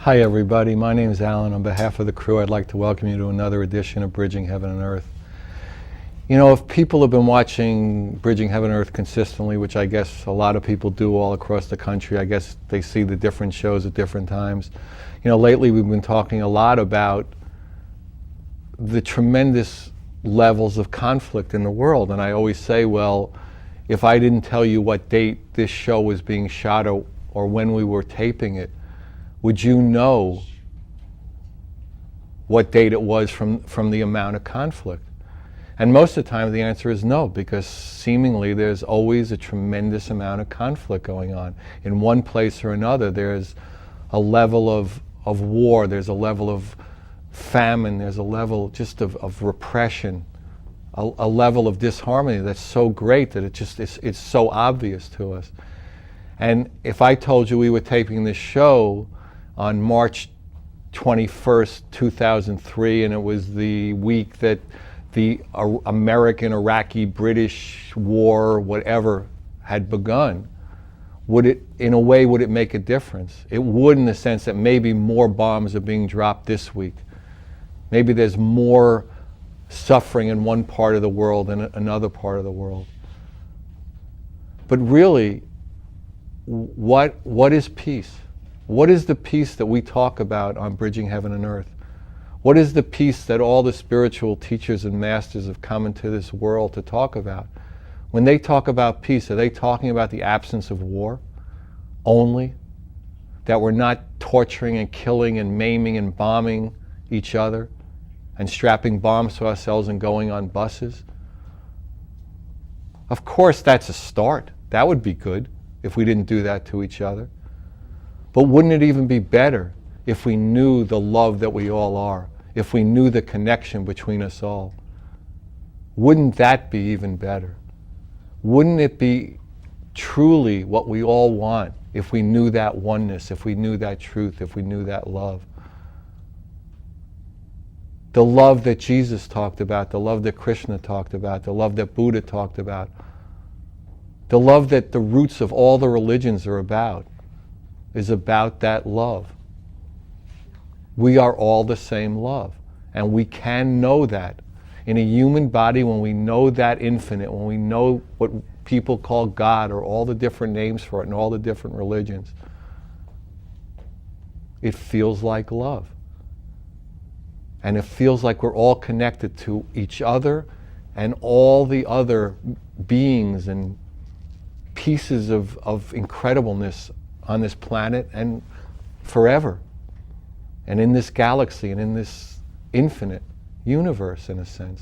Hi everybody, my name is Alan. On behalf of the crew, I'd like to welcome you to another edition of Bridging Heaven and Earth. You know, if people have been watching Bridging Heaven and Earth consistently, which I guess a lot of people do all across the country, I guess they see the different shows at different times. You know, lately we've been talking a lot about the tremendous levels of conflict in the world. And I always say, well, if I didn't tell you what date this show was being shot or when we were taping it, would you know what date it was from the amount of conflict? And most of the time the answer is no, because seemingly there's always a tremendous amount of conflict going on. In one place or another, there's a level of war, there's a level of famine, there's a level just of repression, a level of disharmony that's so great that it's so obvious to us. And if I told you we were taping this show on March 21st, 2003, and it was the week that the American-Iraqi-British war, whatever, had begun, would it make a difference? It would, in the sense that maybe more bombs are being dropped this week. Maybe there's more suffering in one part of the world than another part of the world. But really, what is peace? What is the peace that we talk about on Bridging Heaven and Earth? What is the peace that all the spiritual teachers and masters have come into this world to talk about? When they talk about peace, are they talking about the absence of war only? That we're not torturing and killing and maiming and bombing each other and strapping bombs to ourselves and going on buses? Of course, that's a start. That would be good if we didn't do that to each other. But wouldn't it even be better if we knew the love that we all are, if we knew the connection between us all? Wouldn't that be even better? Wouldn't it be truly what we all want if we knew that oneness, if we knew that truth, if we knew that love? The love that Jesus talked about, the love that Krishna talked about, the love that Buddha talked about, the love that the roots of all the religions are about, is about that love. We are all the same love, and we can know that. In a human body, when we know that infinite, when we know what people call God, or all the different names for it in all the different religions, it feels like love. And it feels like we're all connected to each other and all the other beings and pieces of incredibleness on this planet and forever, and in this galaxy and in this infinite universe, in a sense.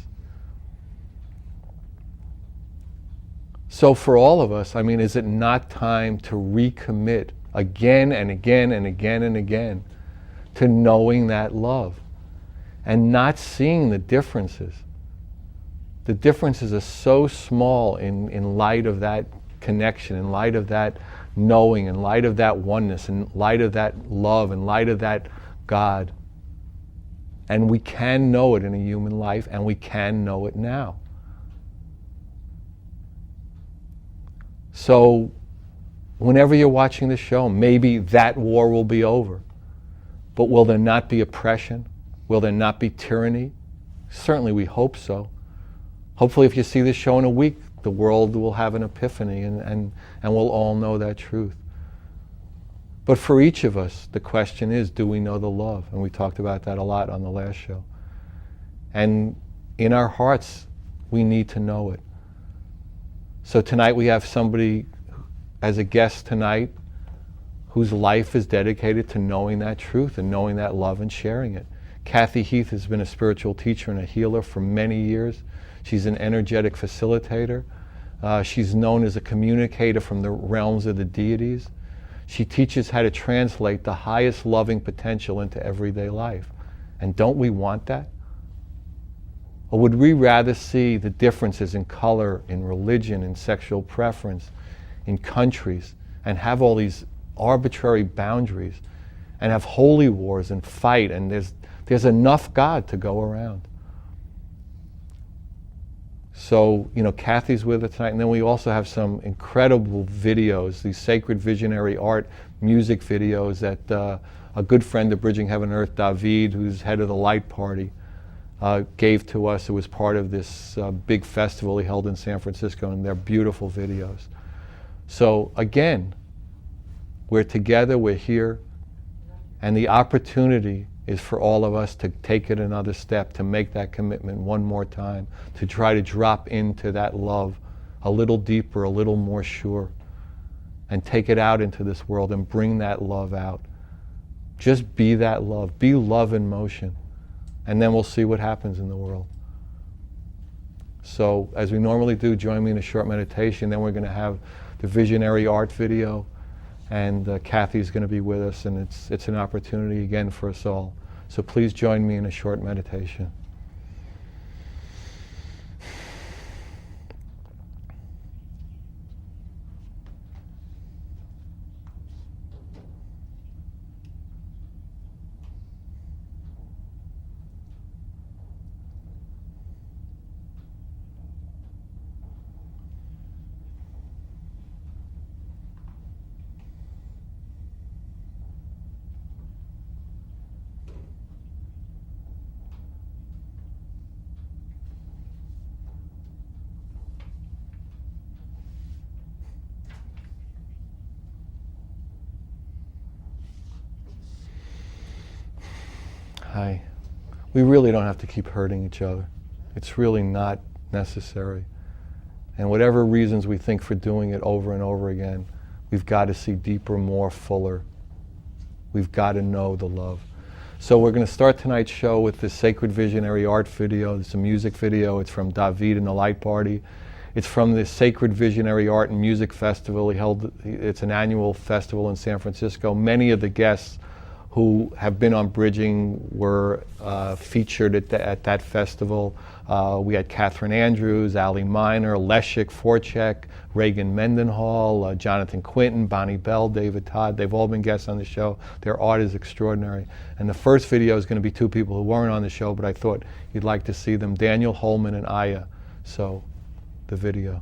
So for all of us, I mean, is it not time to recommit again and again and again and again to knowing that love and not seeing the differences? The differences are so small in light of that connection, in light of that knowing, in light of that oneness, in light of that love, in light of that God. And we can know it in a human life, and we can know it now. So whenever you're watching the show, maybe that war will be over. But will there not be oppression? Will there not be tyranny? Certainly we hope so. Hopefully if you see this show in a week, the world will have an epiphany and we'll all know that truth. But for each of us, the question is, do we know the love? And we talked about that a lot on the last show. And in our hearts, we need to know it. So tonight we have somebody as a guest tonight whose life is dedicated to knowing that truth and knowing that love and sharing it. Cathy Heath has been a spiritual teacher and a healer for many years. She's an energetic facilitator. She's known as a communicator from the realms of the deities. She teaches how to translate the highest loving potential into everyday life. And don't we want that? Or would we rather see the differences in color, in religion, in sexual preference, in countries, and have all these arbitrary boundaries, and have holy wars and fight, and there's enough God to go around? So, you know, Cathy's with us tonight, and then we also have some incredible videos, these sacred visionary art music videos that a good friend of Bridging Heaven and Earth, David, who's head of the Light Party, gave to us. It was part of this big festival he held in San Francisco, and they're beautiful videos. So again, we're together, we're here, and the opportunity is for all of us to take it another step, to make that commitment one more time, to try to drop into that love a little deeper, a little more sure, and take it out into this world and bring that love out. Just be that love. Be love in motion. And then we'll see what happens in the world. So, as we normally do, join me in a short meditation. Then we're going to have the visionary art video, and Cathy's going to be with us, and it's an opportunity again for us all. So please join me in a short meditation. Hi. We really don't have to keep hurting each other. It's really not necessary. And whatever reasons we think for doing it over and over again, we've got to see deeper, more, fuller. We've got to know the love. So we're going to start tonight's show with this Sacred Visionary Art video. It's a music video. It's from David and the Light Party. It's from the Sacred Visionary Art and Music Festival. It's an annual festival in San Francisco. Many of the guests who have been on Bridging were featured at that festival. We had Catherine Andrews, Ali Miner, Leszek Forchek, Reagan Mendenhall, Jonathan Quinton, Bonnie Bell, David Todd. They've all been guests on the show. Their art is extraordinary. And the first video is going to be two people who weren't on the show, but I thought you'd like to see them, Daniel Holman and Aya. So, the video.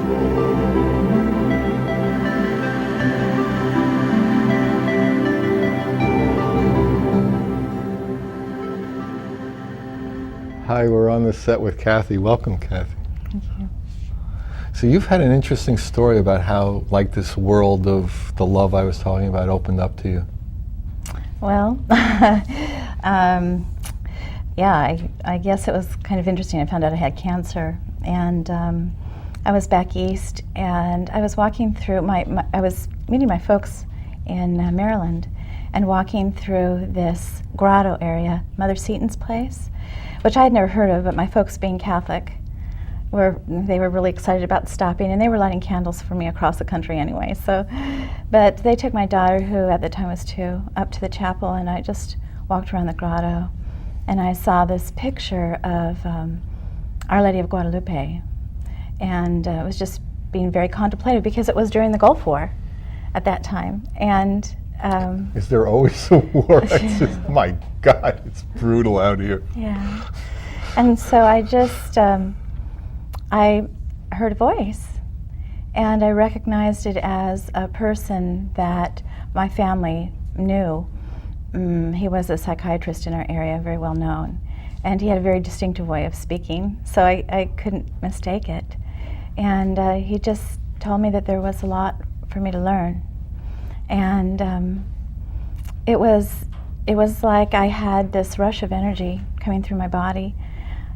Hi, we're on the set with Cathy. Welcome, Cathy. Thank you. So you've had an interesting story about how, like, this world of the love I was talking about opened up to you. Well, yeah, I guess it was kind of interesting. I found out I had cancer, and I was back east, and I was walking through I was meeting my folks in Maryland, and walking through this grotto area, Mother Seton's place, which I had never heard of, but my folks, being Catholic, they were really excited about stopping, and they were lighting candles for me across the country anyway. But they took my daughter, who at the time was 2, up to the chapel, and I just walked around the grotto, and I saw this picture of Our Lady of Guadalupe, and it was just being very contemplative because it was during the Gulf War at that time, and. Is there always a war? It's just, my God, it's brutal out here. Yeah. And so I just, I heard a voice, and I recognized it as a person that my family knew. He was a psychiatrist in our area, very well known, and he had a very distinctive way of speaking, so I couldn't mistake it. And he just told me that there was a lot for me to learn. And it was like I had this rush of energy coming through my body.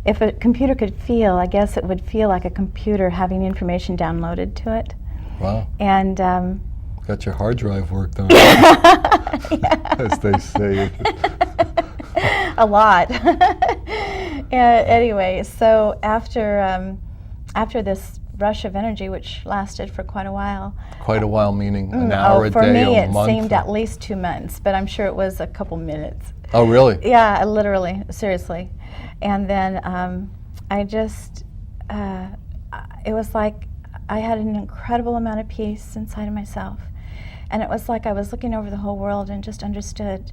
If a computer could feel, I guess it would feel like a computer having information downloaded to it. Wow. And got your hard drive worked on, yeah. as they say. A lot. Anyway, so after this rush of energy, which lasted for quite a while. Quite a while, meaning an hour a day, a month? For me, it seemed at least 2 months, but I'm sure it was a couple minutes. Oh, really? Yeah, literally, seriously. And then I just, it was like I had an incredible amount of peace inside of myself. And it was like I was looking over the whole world and just understood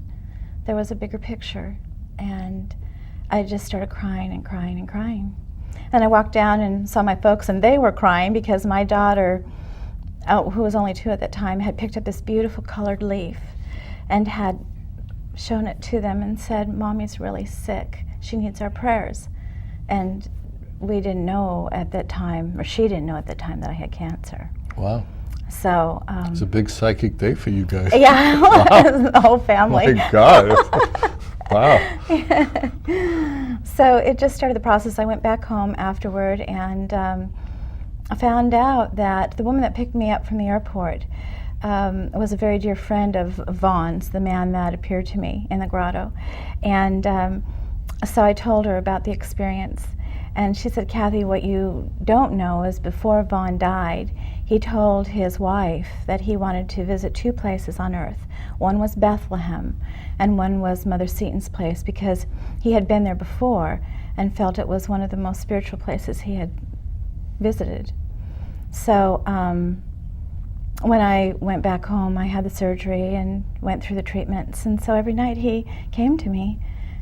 there was a bigger picture. And I just started crying and crying and crying. And I walked down and saw my folks, and they were crying because my daughter, who was only 2 at that time, had picked up this beautiful colored leaf and had shown it to them and said, "Mommy's really sick. She needs our prayers." And we didn't know at that time, or she didn't know at the time, that I had cancer. Wow. So it's a big psychic day for you guys. Yeah, Wow. The whole family. My God. Wow. So it just started the process. I went back home afterward, and I found out that the woman that picked me up from the airport was a very dear friend of Vaughn's, the man that appeared to me in the grotto. And so I told her about the experience. And she said, "Cathy, what you don't know is before Vaughn died, he told his wife that he wanted to visit 2 places on earth. One was Bethlehem, and one was Mother Seton's place, because he had been there before and felt it was one of the most spiritual places he had visited." So when I went back home, I had the surgery and went through the treatments. And so every night he came to me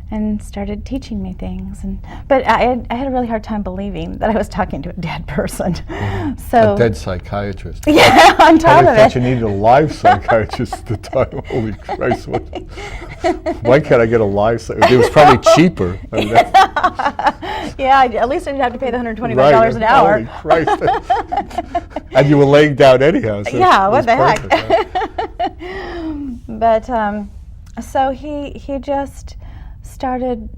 and started teaching me things. But I had a really hard time believing that I was talking to a dead person. Mm-hmm. So a dead psychiatrist. Yeah, on top of I thought it. you needed a live psychiatrist at the time. Holy Christ. Why can't I get a live psychiatrist? It was probably cheaper. I mean, yeah, at least I didn't have to pay the $125 an hour. Holy Christ. And you were laying down anyhow. So yeah, what the perfect, heck. Right? But so he just started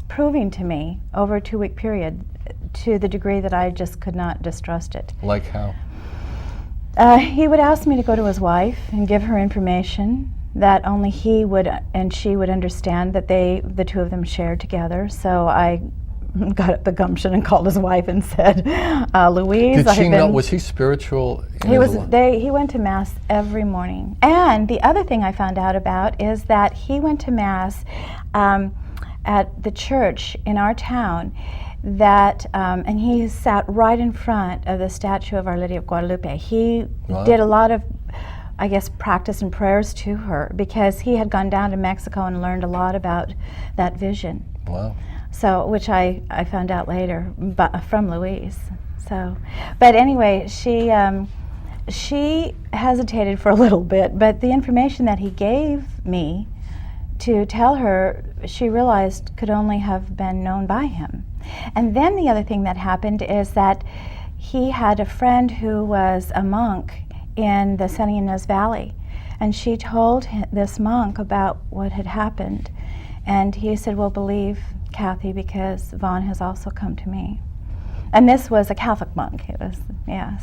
proving to me over a 2-week period, to the degree that I just could not distrust it. Like how? He would ask me to go to his wife and give her information that only he would and she would understand, that the 2 of them shared together. So I got up the gumption and called his wife and said, "Louise, Did she know? Was he spiritual? He went to Mass every morning. And the other thing I found out about is that he went to Mass at the church in our town, that and he sat right in front of the statue of Our Lady of Guadalupe. He did a lot of, I guess, practice and prayers to her, because he had gone down to Mexico and learned a lot about that vision. Wow. So, which I found out later from Louise. So, but anyway, she hesitated for a little bit, but the information that he gave me to tell her, she realized could only have been known by him. And then the other thing that happened is that he had a friend who was a monk in the San Ynez Valley, and she told this monk about what had happened, and he said, well, believe Cathy, because Vaughn has also come to me. And this was a Catholic monk. It was, yeah,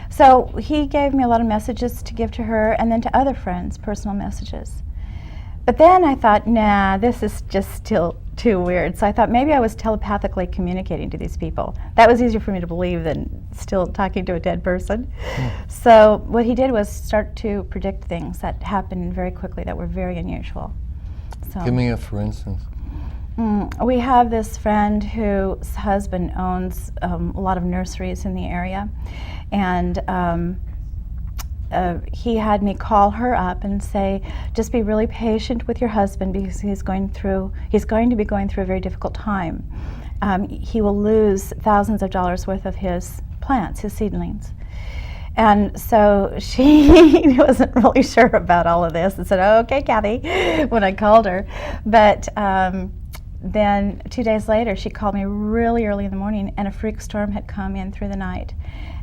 so he gave me a lot of messages to give to her, and then to other friends, personal messages. But then I thought, nah, this is just still too weird. So I thought maybe I was telepathically communicating to these people. That was easier for me to believe than still talking to a dead person. So what he did was start to predict things that happened very quickly that were very unusual. So, give me a for instance. We have this friend whose husband owns a lot of nurseries in the area, and he had me call her up and say, just be really patient with your husband, because he's going to be going through a very difficult time. He will lose thousands of dollars worth of his plants, his seedlings. And so she wasn't really sure about all of this and said, okay, Cathy, when I called her. But then 2 days later, she called me really early in the morning, and a freak storm had come in through the night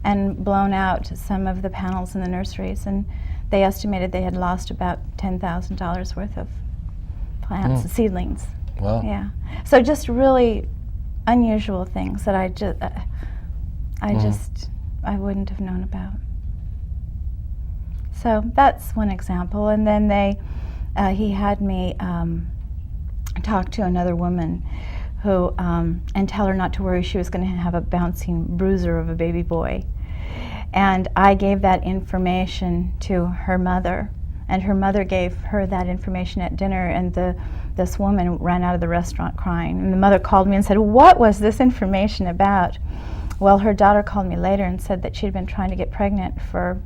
and blown out some of the panels in the nurseries, and they estimated they had lost about $10,000 worth of plants, seedlings. Wow. Yeah. So just really unusual things that I wouldn't have known about. So that's one example. And then he had me talk to another woman who, and tell her not to worry, she was going to have a bouncing bruiser of a baby boy. And I gave that information to her mother, and her mother gave her that information at dinner, and this woman ran out of the restaurant crying. And the mother called me and said, what was this information about? Well, her daughter called me later and said that she'd been trying to get pregnant for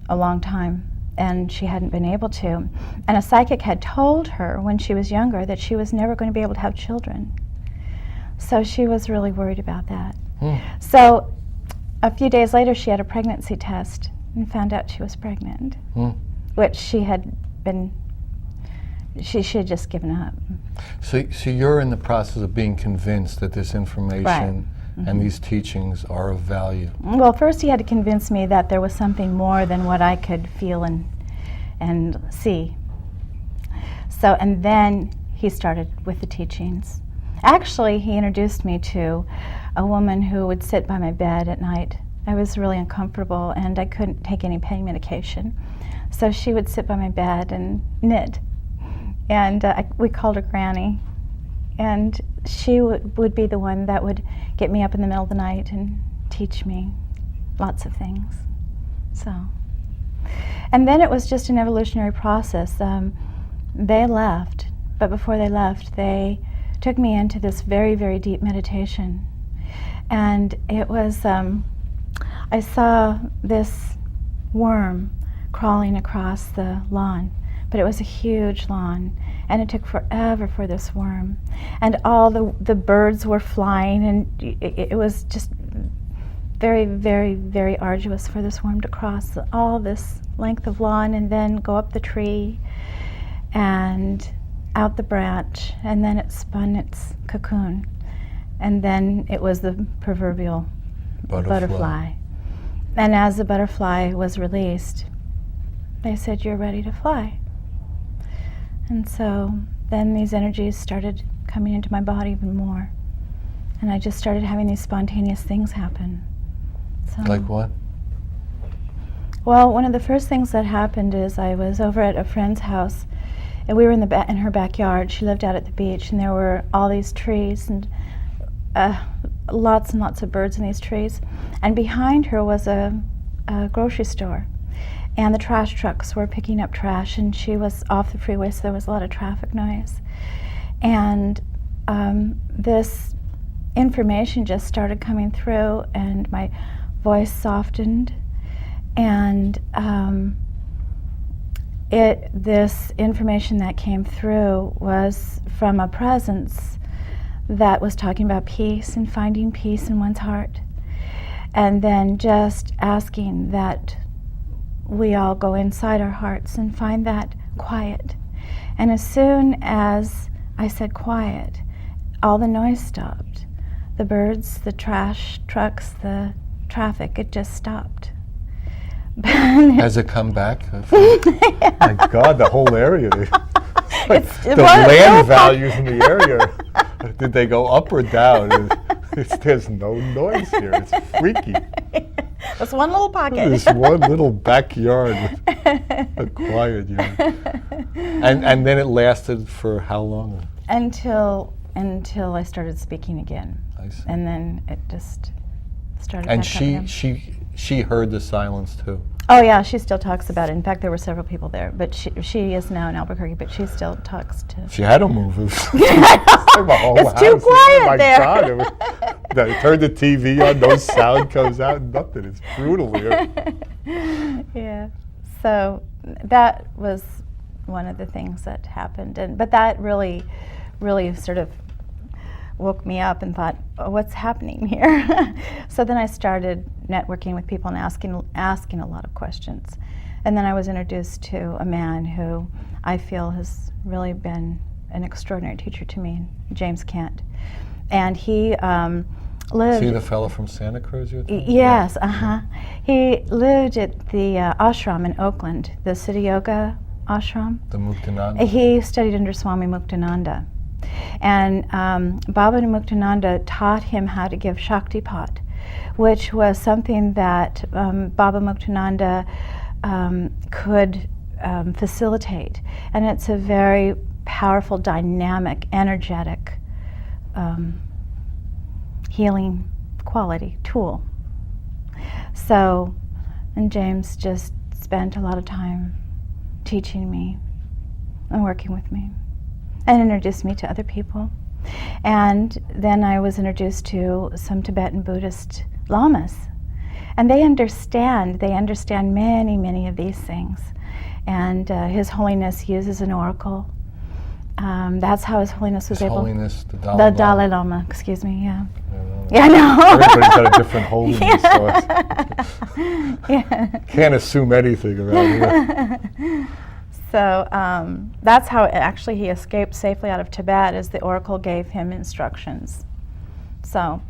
a long time, and she hadn't been able to. And a psychic had told her when she was younger that she was never going to be able to have children. So she was really worried about that. So a few days later, she had a pregnancy test and found out she was pregnant, which she had just given up. So you're in the process of being convinced that this information and these teachings are of value. Well, first he had to convince me that there was something more than what I could feel and see. So, and then he started with the teachings. Actually, he introduced me to a woman who would sit by my bed at night. I was really uncomfortable, and I couldn't take any pain medication. So she would sit by my bed and knit. And we called her Granny. And she would be the one that would get me up in the middle of the night and teach me lots of things. So, and then it was just an evolutionary process. They left, but before they left, they took me into this very, very deep meditation. And it was, I saw this worm crawling across the lawn, but it was a huge lawn, and it took forever for this worm. And all the birds were flying, and it was just very, very, very arduous for this worm to cross all this length of lawn and then go up the tree and out the branch, and then it spun its cocoon. And then it was the proverbial butterfly. And as the butterfly was released, they said, "You're ready to fly." And so then these energies started coming into my body even more. And I just started having these spontaneous things happen. So, like what? Well, one of the first things that happened is I was over at a friend's house, and we were in her backyard. She lived out at the beach, and there were all these trees and lots and lots of birds in these trees. And behind her was a grocery store, and the trash trucks were picking up trash, and she was off the freeway, so there was a lot of traffic noise. And this information just started coming through, and my voice softened, and this information that came through was from a presence that was talking about peace and finding peace in one's heart. And then just asking that we all go inside our hearts and find that quiet. And as soon as I said quiet, all the noise stopped. The birds, the trash trucks, the traffic, it just stopped. Has it come back? Yeah. My God, the whole area. The was land values in the area, did they go up or down? There's no noise here. It's freaky. That's one little pocket. This one little backyard with a quiet yard. And then it lasted for how long? Until I started speaking again. I see. And then it just started And back up again. she heard the silence too. Oh yeah, she still talks about it. In fact, there were several people there, but she is now in Albuquerque, but she still talks to. She had to move. It's too quiet Oh my there. God. Turn the TV on, no sound comes out, nothing. It's brutal here. Yeah. So that was one of the things that happened, but that really sort of woke me up and thought, oh, what's happening here? So then I started networking with people and asking a lot of questions. And then I was introduced to a man who I feel has really been an extraordinary teacher to me, James Kent. And he lived... See the fellow from Santa Cruz you're talking Yes, about? He lived at the ashram in Oakland, the Siddha Yoga ashram. The Muktananda? He studied under Swami Muktananda. And Baba Muktananda taught him how to give Shaktipat, which was something that Baba Muktananda could facilitate. And it's a very powerful, dynamic, energetic healing quality tool. So, and James just spent a lot of time teaching me and working with me, and introduced me to other people. And then I was introduced to some Tibetan Buddhist Lamas. And they understand many, many of these things. And His Holiness uses an oracle. That's how His Holiness was able... His Holiness, the Dalai The Lama. Dalai Lama, excuse me, yeah. Yeah, I know. Everybody's got a different holiness, so Yeah. can't assume anything around here. So that's how actually he escaped safely out of Tibet, as the oracle gave him instructions. So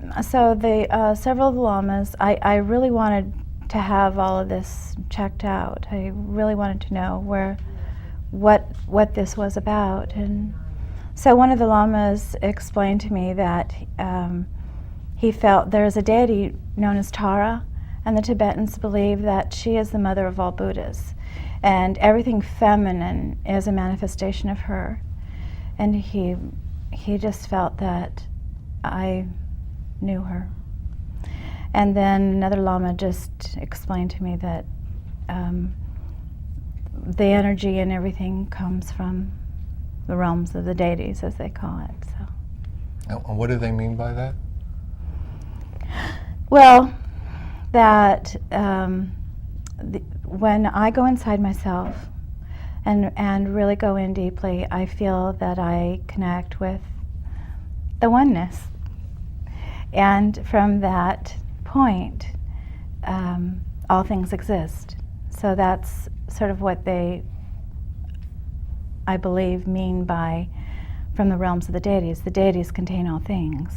the several of the lamas, I really wanted to have all of this checked out. I really wanted to know what this was about. And so one of the lamas explained to me that he felt there's a deity known as Tara, and the Tibetans believe that she is the mother of all Buddhas. And everything feminine is a manifestation of her. And he just felt that I knew her. And then another Lama just explained to me that the energy and everything comes from the realms of the deities, as they call it. So. And what do they mean by that? Well, that when I go inside myself and really go in deeply, I feel that I connect with the oneness. And from that point, all things exist. So that's sort of what they, I believe, mean by from the realms of the deities. The deities contain all things.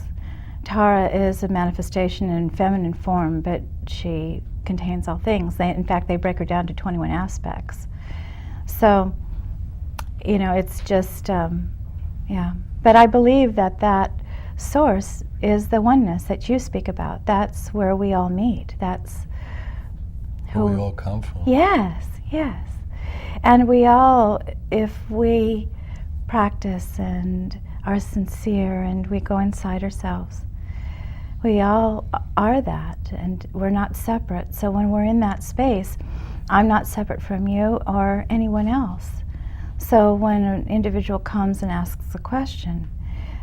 Tara is a manifestation in feminine form, but she contains all things. In fact, they break her down to 21 aspects. So, it's just, yeah. But I believe that source is the oneness that you speak about. That's where we all meet. That's where we all come from. Yes, yes. And we all, if we practice and are sincere and we go inside ourselves, we all are that, and we're not separate. So when we're in that space, I'm not separate from you or anyone else. So when an individual comes and asks a question,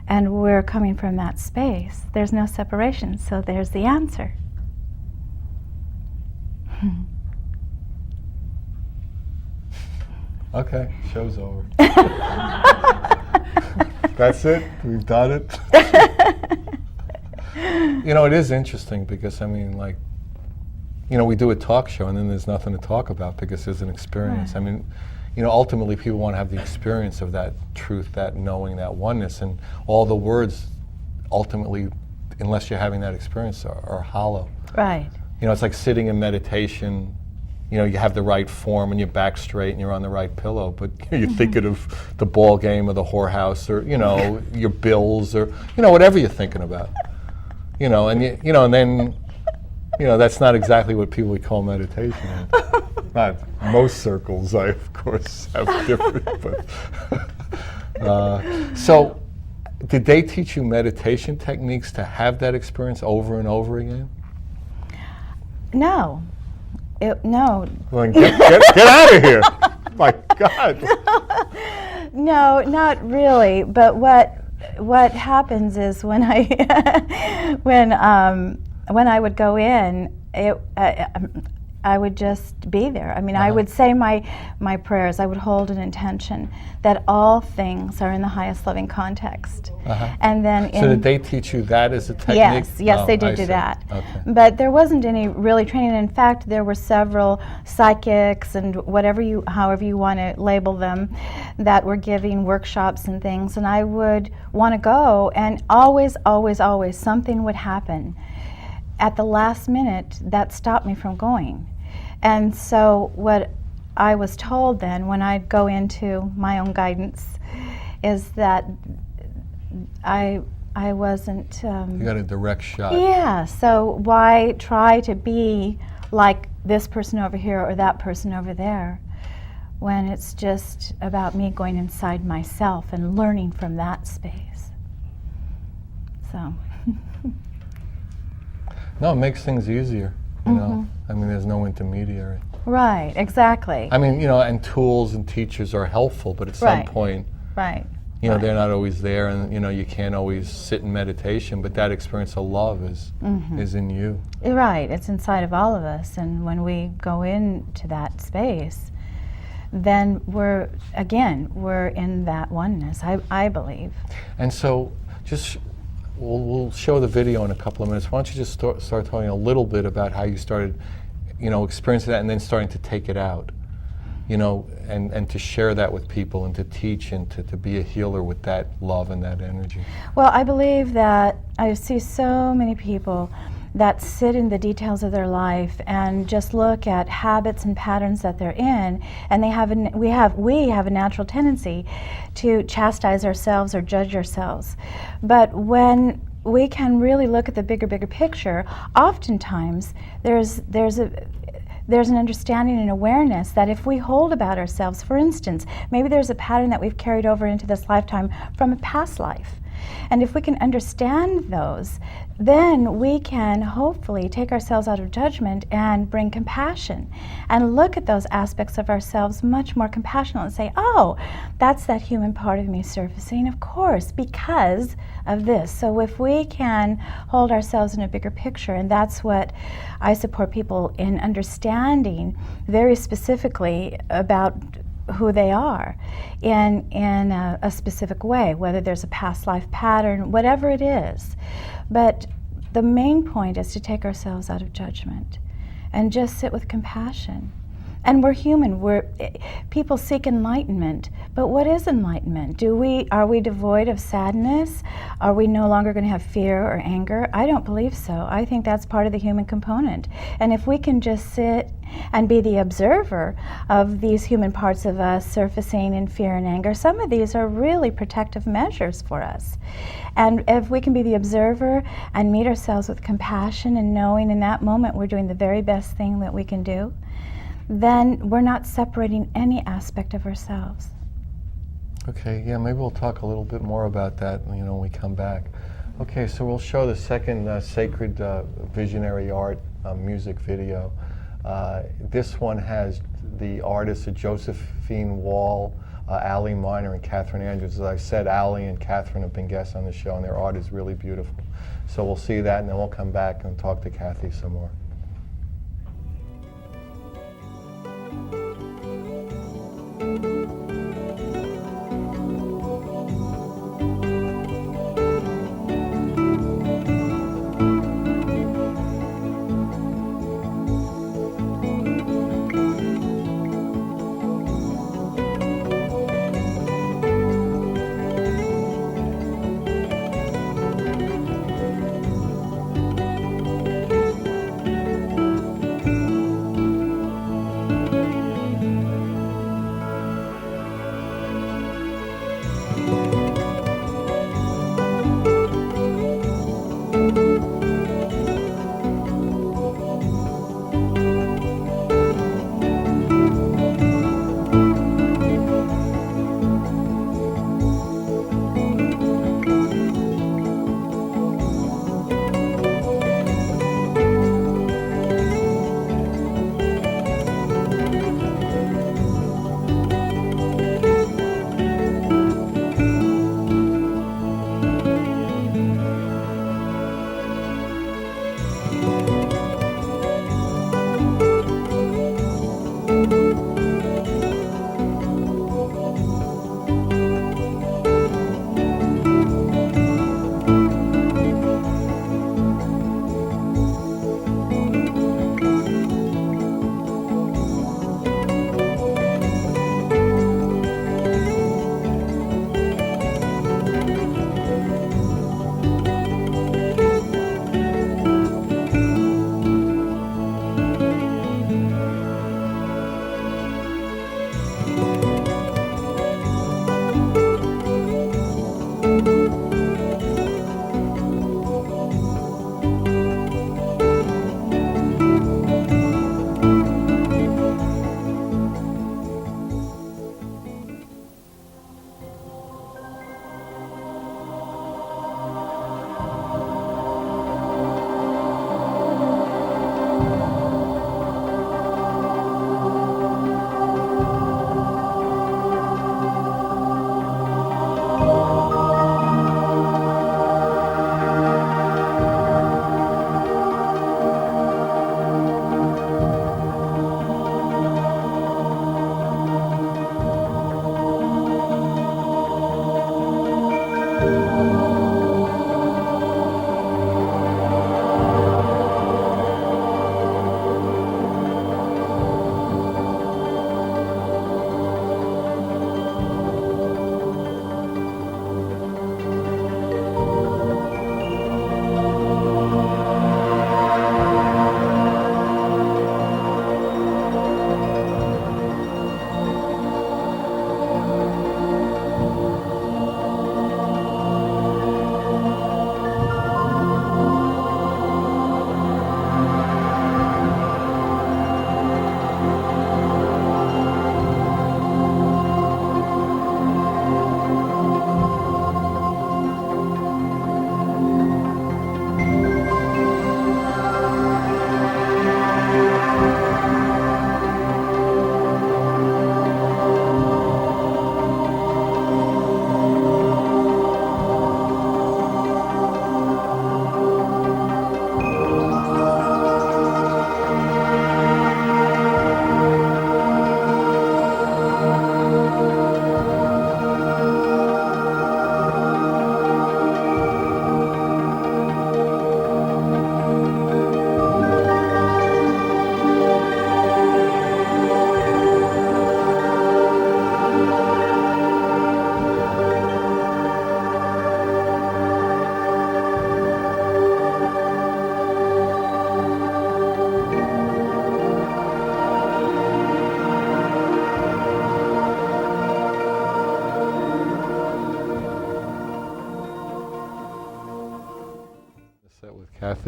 and we're coming from that space, there's no separation, so there's the answer. Okay, show's over. That's it? We've done it? You know, it is interesting because, I mean, like, you know, we do a talk show and then there's nothing to talk about because there's an experience. Right. I mean, you know, ultimately people want to have the experience of that truth, that knowing, that oneness, and all the words ultimately, unless you're having that experience, are hollow. Right. You know, it's like sitting in meditation. You know, you have the right form and your back straight and you're on the right pillow, but you're thinking of the ball game or the whorehouse or, you know, your bills or, you know, whatever you're thinking about. You know, and you know, and then, you know, that's not exactly what people would call meditation. Not most circles, I of course have different. But so, did they teach you meditation techniques to have that experience over and over again? No. No. Well, get out of here! My God. No, not really. But what happens is when I when I would go in, I would just be there. I mean, I would say my prayers. I would hold an intention that all things are in the highest loving context. And then So did they teach you that as a technique? Yes, they did I do see. that. Okay. But there wasn't any really training. In fact, there were several psychics and however you want to label them, that were giving workshops and things. And I would want to go, and always something would happen at the last minute that stopped me from going. And so what I was told then when I'd go into my own guidance is that I wasn't... You got a direct shot. Yeah, so why try to be like this person over here or that person over there when it's just about me going inside myself and learning from that space. So... No, it makes things easier, you know. I mean, there's no intermediary. Right, exactly. I mean, you know, and tools and teachers are helpful, but at some point, you know, they're not always there, and you know, you can't always sit in meditation. But that experience of love is in you. Right, it's inside of all of us, and when we go into that space, then we're in that oneness. I believe. And so, just. We'll show the video in a couple of minutes. Why don't you just start talking a little bit about how you started, you know, experiencing that and then starting to take it out, you know, and to share that with people and to teach and to be a healer with that love and that energy. Well, I believe that I see so many people that sit in the details of their life and just look at habits and patterns that they're in, and we have a natural tendency to chastise ourselves or judge ourselves. But when we can really look at the bigger picture, oftentimes there's an understanding and awareness that if we hold about ourselves, for instance, maybe there's a pattern that we've carried over into this lifetime from a past life. And if we can understand those, then we can hopefully take ourselves out of judgment and bring compassion and look at those aspects of ourselves much more compassionately and say, oh, that's that human part of me surfacing, of course, because of this. So if we can hold ourselves in a bigger picture, and that's what I support people in understanding very specifically about who they are in a specific way, whether there's a past life pattern, whatever it is. But the main point is to take ourselves out of judgment and just sit with compassion. And we're human. People seek enlightenment, but what is enlightenment? Are we devoid of sadness? Are we no longer going to have fear or anger? I don't believe so. I think that's part of the human component. And if we can just sit and be the observer of these human parts of us surfacing in fear and anger, some of these are really protective measures for us. And if we can be the observer and meet ourselves with compassion and knowing in that moment we're doing the very best thing that we can do, then we're not separating any aspect of ourselves. Okay, yeah, maybe we'll talk a little bit more about that, you know, when we come back. Okay, so we'll show the second sacred visionary art music video. This one has the artists Josephine Wall, Allie Miner, and Catherine Andrews. As I said, Allie and Catherine have been guests on the show, and their art is really beautiful. So we'll see that, and then we'll come back and talk to Cathy some more.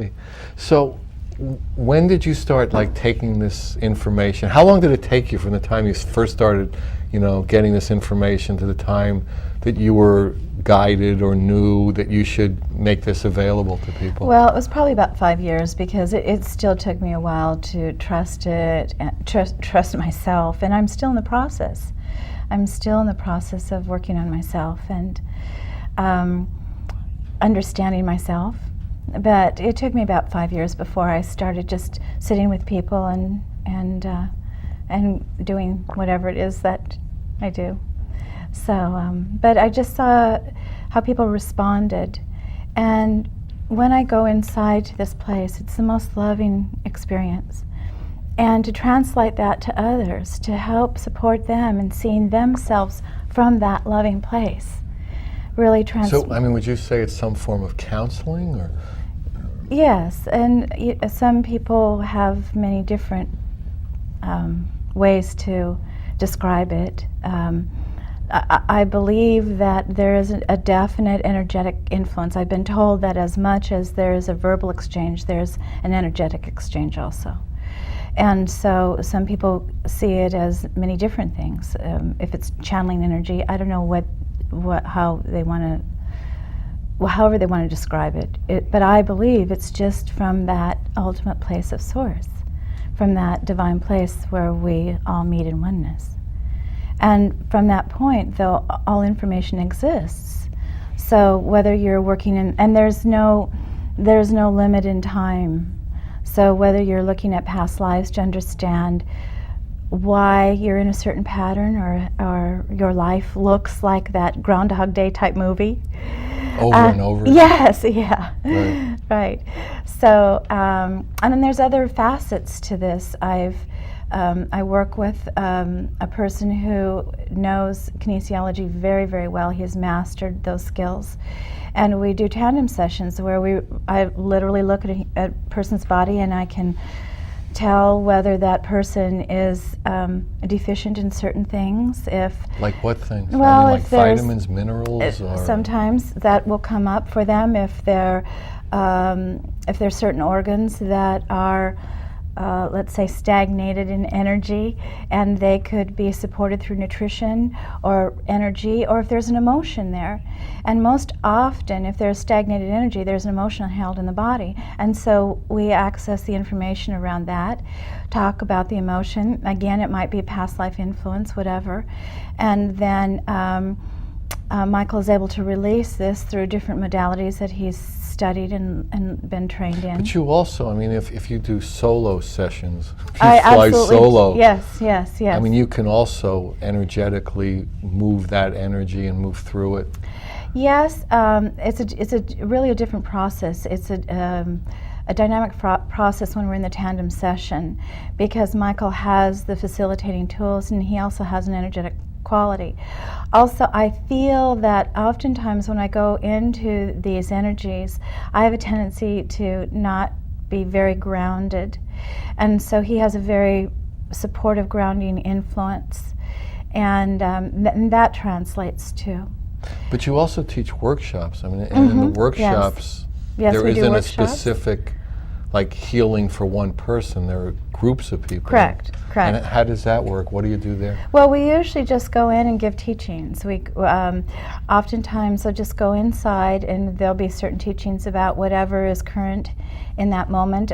Cathy. So when did you start like taking this information? How long did it take you from the time you first started, getting this information to the time that you were guided or knew that you should make this available to people? Well, it was probably about 5 years, because it still took me a while to trust it, and trust myself, and I'm still in the process. I'm still in the process of working on myself and understanding myself. But it took me about 5 years before I started just sitting with people and doing whatever it is that I do. So, but I just saw how people responded, and when I go inside this place, it's the most loving experience. And to translate that to others, to help support them in seeing themselves from that loving place, really So, would you say it's some form of counseling, or? Yes, and some people have many different ways to describe it. I believe that there is a definite energetic influence. I've been told that as much as there is a verbal exchange, there's an energetic exchange also. And so some people see it as many different things. If it's channeling energy, I don't know how they want to. Well, however they want to describe it. But I believe it's just from that ultimate place of source, from that divine place where we all meet in oneness. And from that point, though, all information exists. So whether you're working and there's no limit in time. So whether you're looking at past lives to understand why you're in a certain pattern, or your life looks like that Groundhog Day type movie. Over and over. Yes, yeah. Right. So, and then there's other facets to this. I work with a person who knows kinesiology very, very well. He has mastered those skills. And we do tandem sessions where I literally look at a person's body, and I can tell whether that person is deficient in certain things. Like what things? Well, like vitamins, minerals, or sometimes that will come up for them if there's certain organs that are let's say stagnated in energy, and they could be supported through nutrition or energy, or if there's an emotion there. And most often, if there's stagnated energy, there's an emotion held in the body. And so we access the information around that, talk about the emotion. Again, it might be a past life influence, whatever. And then Michael is able to release this through different modalities that he's studied and been trained in. But you also, if you do solo sessions, if you I fly absolutely, solo, yes. you can also energetically move that energy and move through it. Yes, it's really a different process. It's a dynamic process when we're in the tandem session, because Michael has the facilitating tools, and he also has an energetic quality. Also, I feel that oftentimes when I go into these energies, I have a tendency to not be very grounded, and so he has a very supportive grounding influence, and that translates too. But you also teach workshops. And in the workshops, yes, there we do isn't a workshops. Specific healing for one person. There are groups of people. Correct. And how does that work? What do you do there? Well, we usually just go in and give teachings. We oftentimes will just go inside, and there'll be certain teachings about whatever is current in that moment.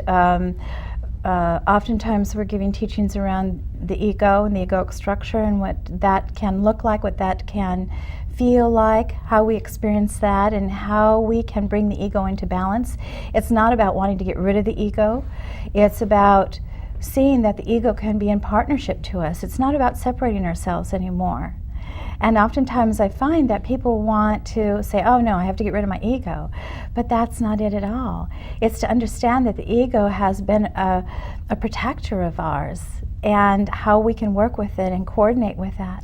Oftentimes we're giving teachings around the ego and the egoic structure, and what that can look like, what that can feel like, how we experience that, and how we can bring the ego into balance. It's not about wanting to get rid of the ego. It's about seeing that the ego can be in partnership to us. It's not about separating ourselves anymore. And oftentimes I find that people want to say, oh no, I have to get rid of my ego. But that's not it at all. It's to understand that the ego has been a protector of ours, and how we can work with it and coordinate with that.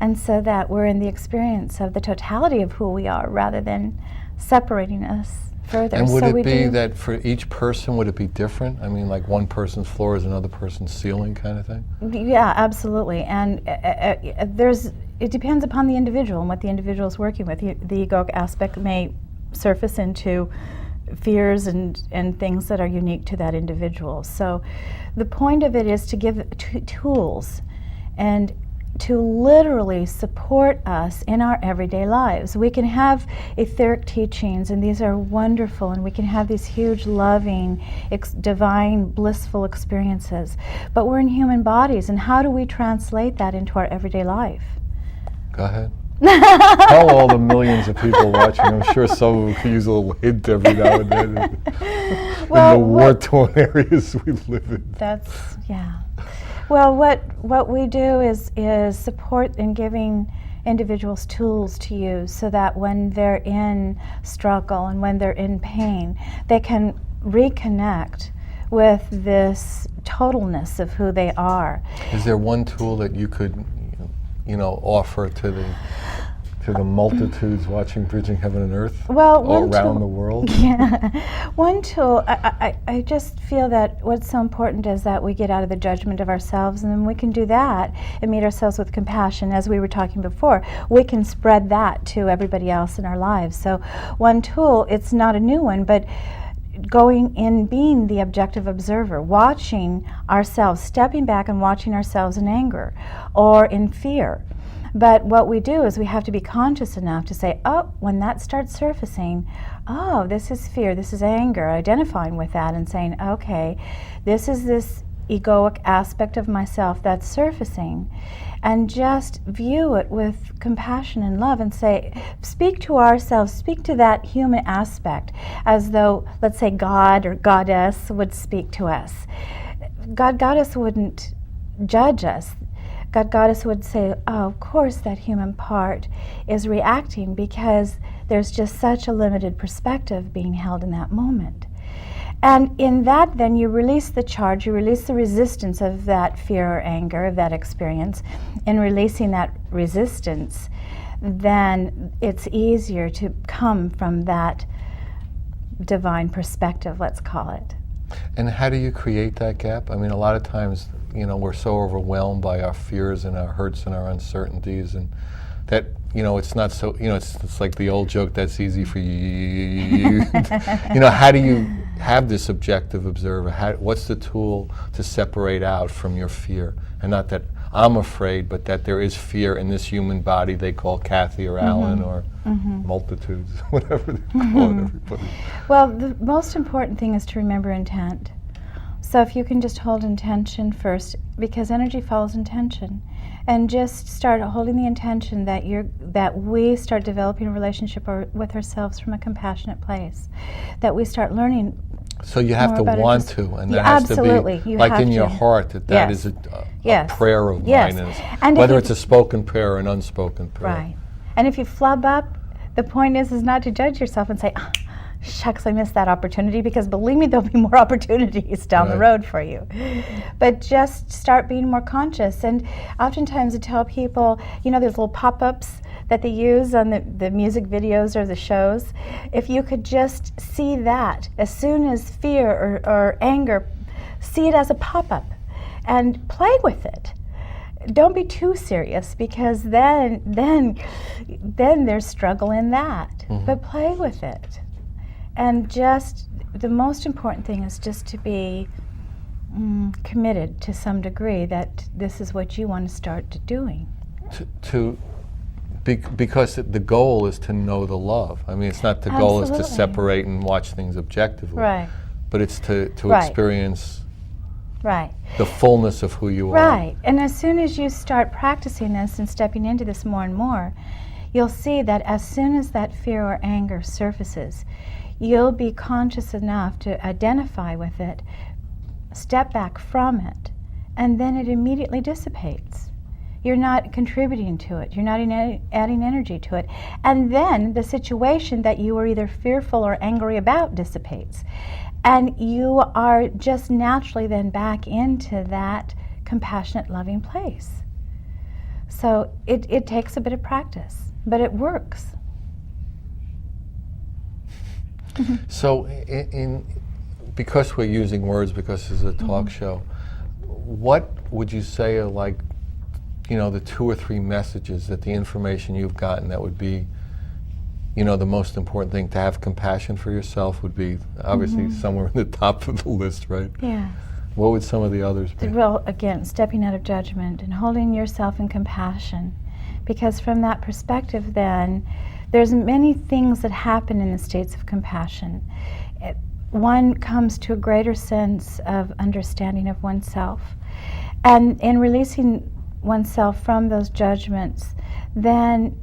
And so that we're in the experience of the totality of who we are, rather than separating us further. And would so it be that for each person, would it be different? Like one person's floor is another person's ceiling kind of thing? Yeah, absolutely. And it depends upon the individual and what the individual is working with. The egoic aspect may surface into fears and things that are unique to that individual. So the point of it is to give tools and to literally support us in our everyday lives. We can have etheric teachings, and these are wonderful, and we can have these huge, loving, divine, blissful experiences. But we're in human bodies, and how do we translate that into our everyday life? Go ahead. Tell all the millions of people watching. I'm sure some of them could use a little hint every now and then in the war-torn areas we live in. That's, yeah. Well, what we do is support in giving individuals tools to use so that when they're in struggle and when they're in pain, they can reconnect with this totalness of who they are. Is there one tool that you could, offer to the multitudes watching Bridging Heaven and Earth all around the world? Yeah. One tool, I just feel that what's so important is that we get out of the judgment of ourselves, and then we can do that and meet ourselves with compassion. As we were talking before, we can spread that to everybody else in our lives. So one tool, it's not a new one, but going in, being the objective observer, watching ourselves, stepping back and watching ourselves in anger or in fear. But what we do is we have to be conscious enough to say, oh, when that starts surfacing, oh, this is fear, this is anger, identifying with that and saying, okay, this is this egoic aspect of myself that's surfacing. And just view it with compassion and love and say, speak to ourselves, speak to that human aspect as though, let's say, God or Goddess would speak to us. God, Goddess wouldn't judge us. God, Goddess would say, oh, of course that human part is reacting because there's just such a limited perspective being held in that moment. And in that, then you release the charge, you release the resistance of that fear or anger, of that experience. In releasing that resistance, then it's easier to come from that divine perspective, let's call it. And how do you create that gap? I mean, a lot of times, we're so overwhelmed by our fears and our hurts and our uncertainties, and that, it's not so, it's like the old joke, that's easy for you. How do you have this objective observer? What's the tool to separate out from your fear? And not that I'm afraid, but that there is fear in this human body they call Cathy or Alan or multitudes, whatever they call it, everybody. Well, the most important thing is to remember intent. So if you can just hold intention first, because energy follows intention, and just start holding the intention that we start developing a relationship with ourselves from a compassionate place, that we start learning. So you have to want to, and that has to be like in your heart, that is a prayer of mine, and whether it's a spoken prayer or an unspoken prayer. Right. And if you flub up, the point is not to judge yourself and say, shucks, I missed that opportunity, because believe me, there'll be more opportunities down the road for you. But just start being more conscious. And oftentimes I tell people, there's little pop-ups that they use on the music videos or the shows. If you could just see that, as soon as fear or anger, see it as a pop-up and play with it. Don't be too serious, because then there's struggle in that. But play with it. And just the most important thing is just to be committed to some degree that this is what you want to start doing. Because the goal is to know the love. I mean, it's not the goal is to separate and watch things objectively. Right. But it's to experience the fullness of who you are. Right. And as soon as you start practicing this and stepping into this more and more, you'll see that as soon as that fear or anger surfaces, you'll be conscious enough to identify with it, step back from it, and then it immediately dissipates. You're not contributing to it. You're not adding energy to it. And then the situation that you were either fearful or angry about dissipates. And you are just naturally then back into that compassionate, loving place. So it takes a bit of practice, but it works. So, because we're using words, because this is a talk show, what would you say are like, the 2 or 3 messages, that the information you've gotten that would be the most important thing, to have compassion for yourself, would be obviously somewhere in the top of the list, right? Yeah. What would some of the others be? Well, again, stepping out of judgment and holding yourself in compassion. Because from that perspective, then, there's many things that happen in the states of compassion. One comes to a greater sense of understanding of oneself. And in releasing oneself from those judgments, then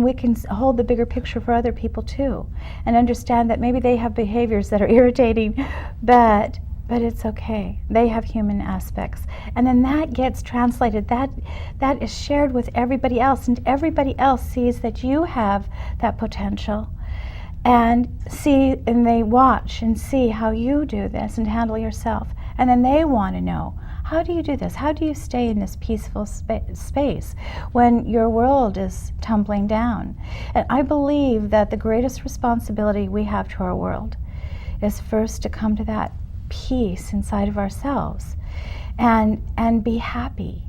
we can hold the bigger picture for other people too, and understand that maybe they have behaviors that are irritating, but it's okay. They have human aspects. And then that gets translated, that is shared with everybody else, and everybody else sees that you have that potential, and they watch and see how you do this and handle yourself. And then they want to know, how do you do this? How do you stay in this peaceful space when your world is tumbling down? And I believe that the greatest responsibility we have to our world is first to come to that peace inside of ourselves and be happy.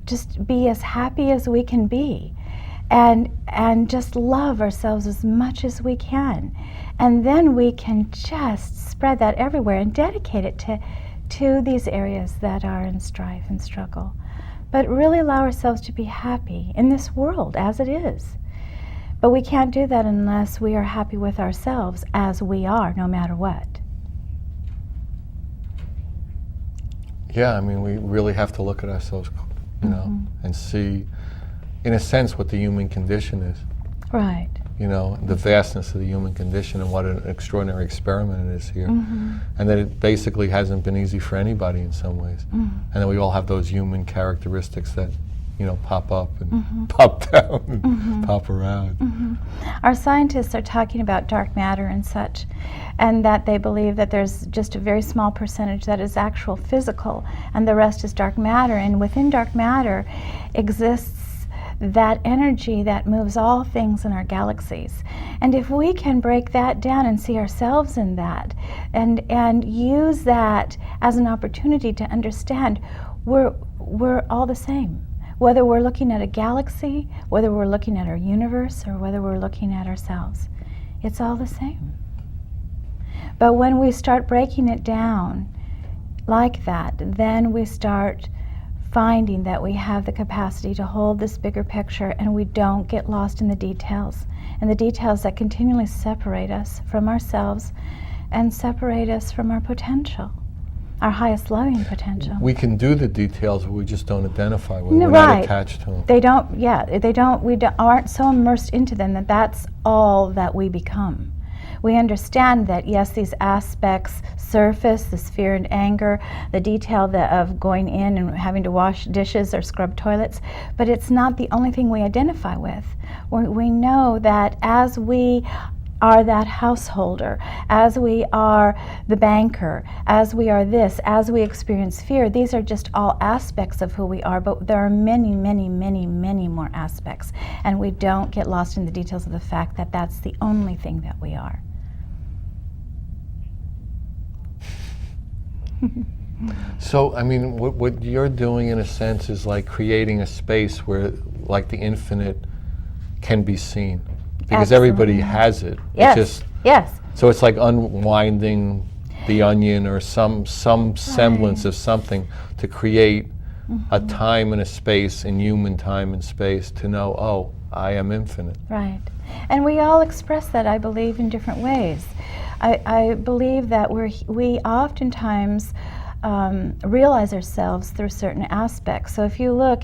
Just be as happy as we can be, and just love ourselves as much as we can. And then we can just spread that everywhere and dedicate it to these areas that are in strife and struggle. But really allow ourselves to be happy in this world as it is. But we can't do that unless we are happy with ourselves as we are, no matter what. Yeah, I mean, we really have to look at ourselves, and see, in a sense, what the human condition is. Right. The vastness of the human condition and what an extraordinary experiment it is here. And that it basically hasn't been easy for anybody in some ways. And that we all have those human characteristics that, pop up and pop down and pop around. Our scientists are talking about dark matter and such, and that they believe that there's just a very small percentage that is actual physical, and the rest is dark matter. And within dark matter exists that energy that moves all things in our galaxies. And if we can break that down and see ourselves in that, and use that as an opportunity to understand we're all the same. Whether we're looking at a galaxy, whether we're looking at our universe, or whether we're looking at ourselves, it's all the same. But when we start breaking it down like that, then we start finding that we have the capacity to hold this bigger picture, and we don't get lost in the details, and the details that continually separate us from ourselves and separate us from our potential, our highest loving potential. We can do the details, but we just don't identify with them. We're Right. not attached to them. We aren't so immersed into them that that's all that we become. We understand that, yes, these aspects surface, this fear and anger, the detail of going in and having to wash dishes or scrub toilets, but it's not the only thing we identify with. We know that as we are that householder, as we are the banker, as we are this, as we experience fear, these are just all aspects of who we are, but there are many, many, many, many more aspects, and we don't get lost in the details of the fact that that's the only thing that we are. So, I mean, what you're doing in a sense is like creating a space where, like, the infinite can be seen. Because everybody has it. Yes. Yes. So it's like unwinding the onion or some semblance of something to create a time and a space, in human time and space, to know, oh, I am infinite. Right. And we all express that, I believe, in different ways. I believe that we oftentimes realize ourselves through certain aspects. So if you look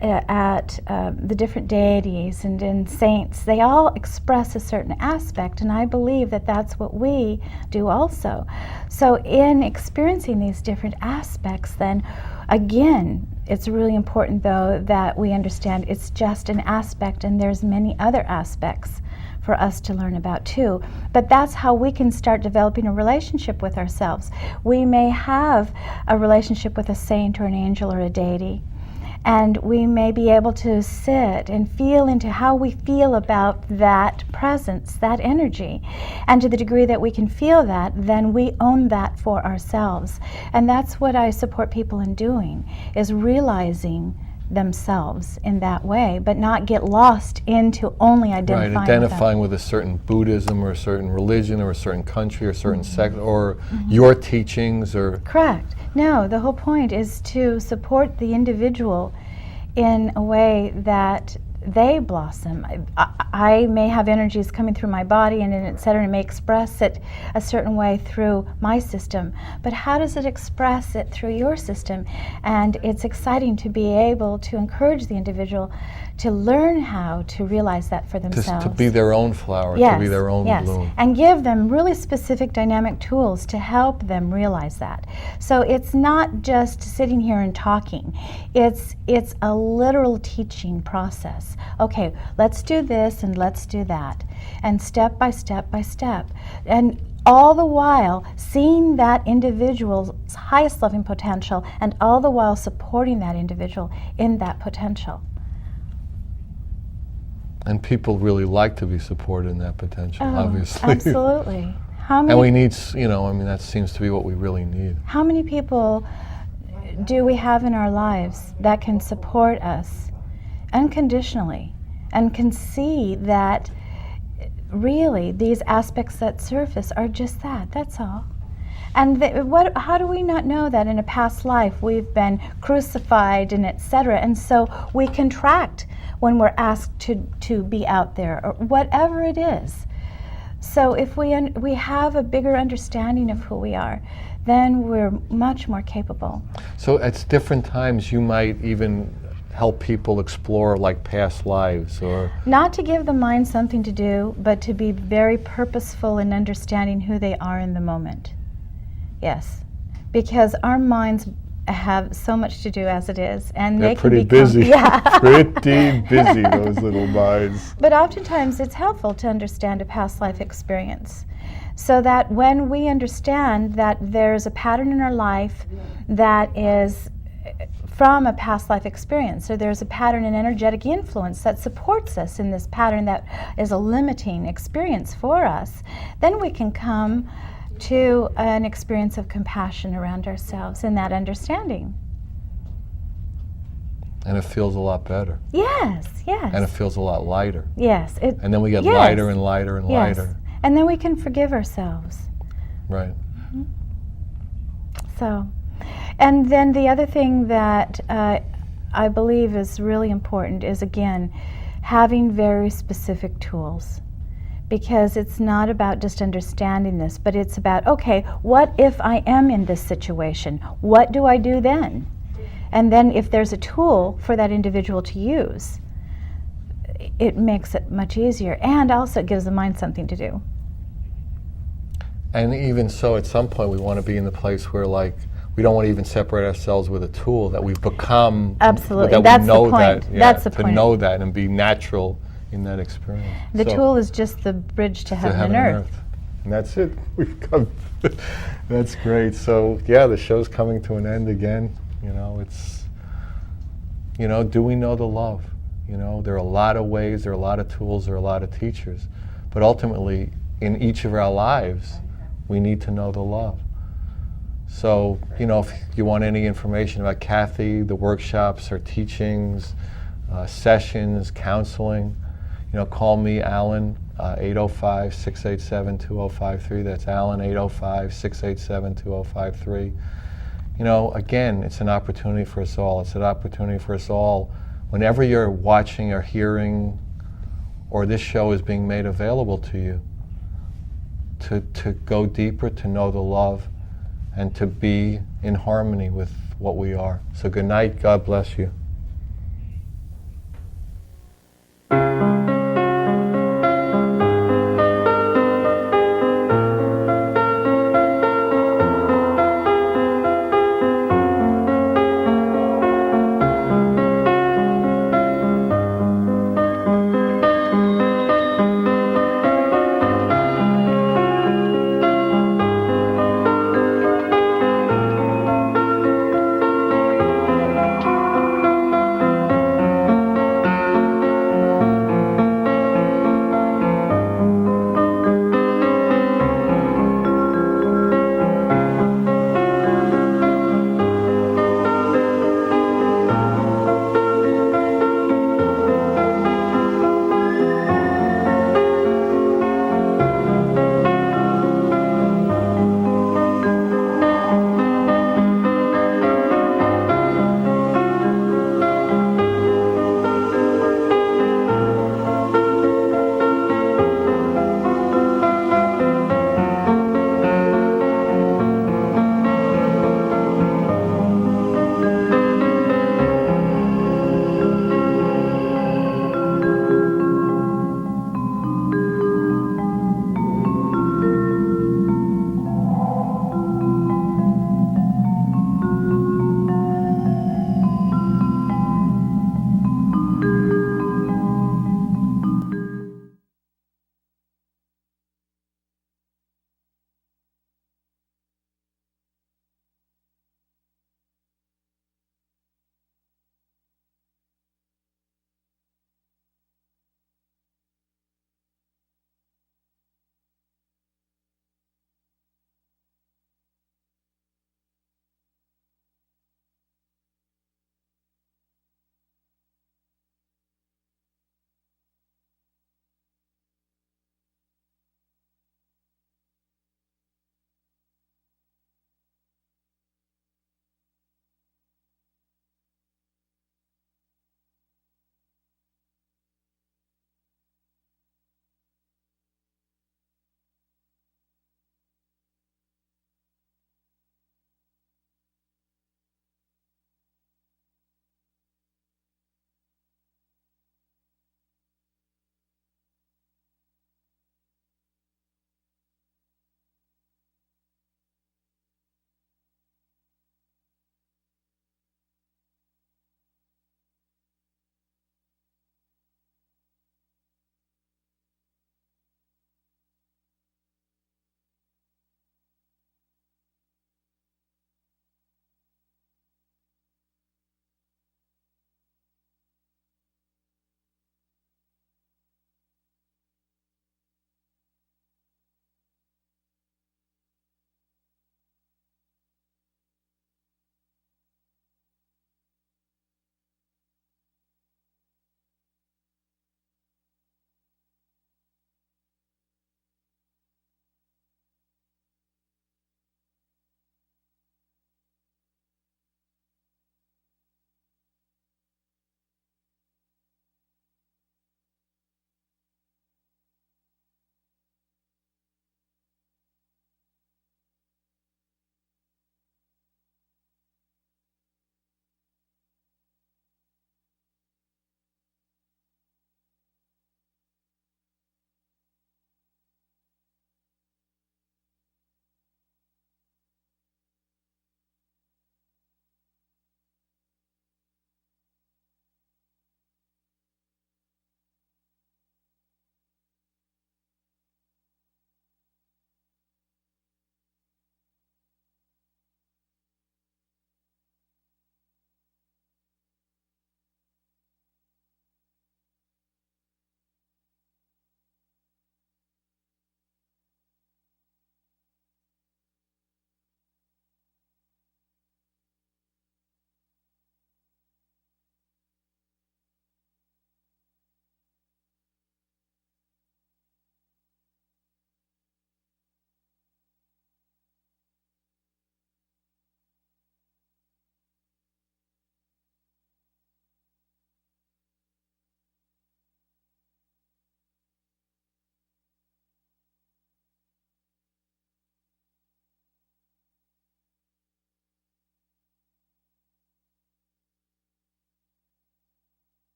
at the different deities and saints, they all express a certain aspect, and I believe that that's what we do also. So in experiencing these different aspects, then again, it's really important though that we understand it's just an aspect, and there's many other aspects for us to learn about too. But that's how we can start developing a relationship with ourselves. We may have a relationship with a saint or an angel or a deity, and we may be able to sit and feel into how we feel about that presence, that energy. And to the degree that we can feel that, then we own that for ourselves. And that's what I support people in doing, is realizing themselves in that way, but not get lost into only identifying Right, identifying with a certain Buddhism or a certain religion or a certain country or a certain sect or your teachings or... Correct. No, the whole point is to support the individual in a way that they blossom. I may have energies coming through my body and et cetera, and it may express it a certain way through my system, but how does it express it through your system? And it's exciting to be able to encourage the individual to learn how to realize that for themselves. To be their own flower, yes, to be their own yes. bloom. And give them really specific dynamic tools to help them realize that. So it's not just sitting here and talking. It's a literal teaching process. Okay, let's do this and let's do that. And step by step by step. And all the while seeing that individual's highest loving potential and all the while supporting that individual in that potential. And people really like to be supported in that potential, obviously. Absolutely. How many and we need, that seems to be what we really need. How many people do we have in our lives that can support us unconditionally and can see that really these aspects that surface are just that, that's all. And how do we not know that in a past life we've been crucified and etc. And so we contract when we're asked to be out there or whatever it is. So if we have a bigger understanding of who we are, then we're much more capable. So at different times you might even help people explore like past lives or... Not to give the mind something to do, but to be very purposeful in understanding who they are in the moment. Yes, because our minds have so much to do as it is, and they're they pretty can become, busy. Yeah. Pretty busy, those little minds. But oftentimes it's helpful to understand a past life experience, so that when we understand that there's a pattern in our life that is from a past life experience, so there's a pattern and energetic influence that supports us in this pattern that is a limiting experience for us, then we can come to an experience of compassion around ourselves and that understanding. And it feels a lot better. Yes, yes. And it feels a lot lighter. Yes. And then we get lighter and lighter and lighter. And then we can forgive ourselves. Right. Mm-hmm. So, and then the other thing that I believe is really important is, again, having very specific tools. Because it's not about just understanding this, but it's about, okay, what if I am in this situation? What do I do then? And then if there's a tool for that individual to use, it makes it much easier, and also it gives the mind something to do. And even so, at some point we want to be in the place where, like, we don't want to even separate ourselves with a tool that we've become. Absolutely, that that's we know the point. That, yeah, that's the point. To know that and be natural in that experience. The tool is just the bridge to heaven and earth. And that's it. We've come. That's great. So yeah, the show's coming to an end again. It's, do we know the love? There are a lot of ways, there are a lot of tools, there are a lot of teachers. But ultimately, in each of our lives, we need to know the love. So, if you want any information about Cathy, the workshops, her teachings, sessions, counseling, call me, Alan, 805-687-2053. That's Alan, 805-687-2053. Again, it's an opportunity for us all. It's an opportunity for us all. Whenever you're watching or hearing, or this show is being made available to you, to go deeper, to know the love, and to be in harmony with what we are. So good night. God bless you.